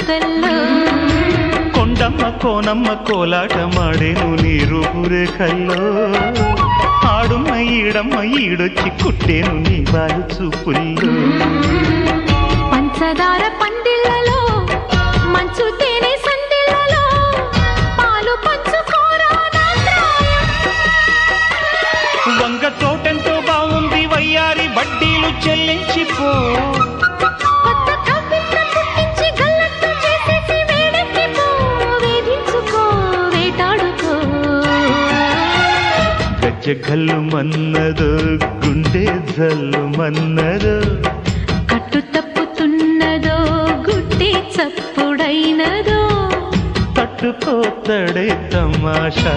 పొదల్లో కొండమ్మ కోనమ్మ కోలాటమాడేను నీరు రేఖల్లో ఆడుమ్మ ఈడమ్మ ఈడొచ్చి కుట్టేను నీ బాలు చూపుల్లో పంచదార పందిళ్ళలో మంచు తేనె సందిళ్ళలో పాలు పంచుకోరా వంగ తోటంతో బాగుంది వయ్యారి వడ్డీలు చెల్లించిపో కొత్త కవిత్వం పుట్టించి గల్లత్తు చేసేసి వేడెక్కిపో వేధించుకో వేటాడుకో గజ్జ గల్లు మన్నదో గుండె జల్లు మన్నదో కట్టు తప్పుతున్నదో గుడ్డి చప్పుడైనదో తట్టుకోతడే తమాషా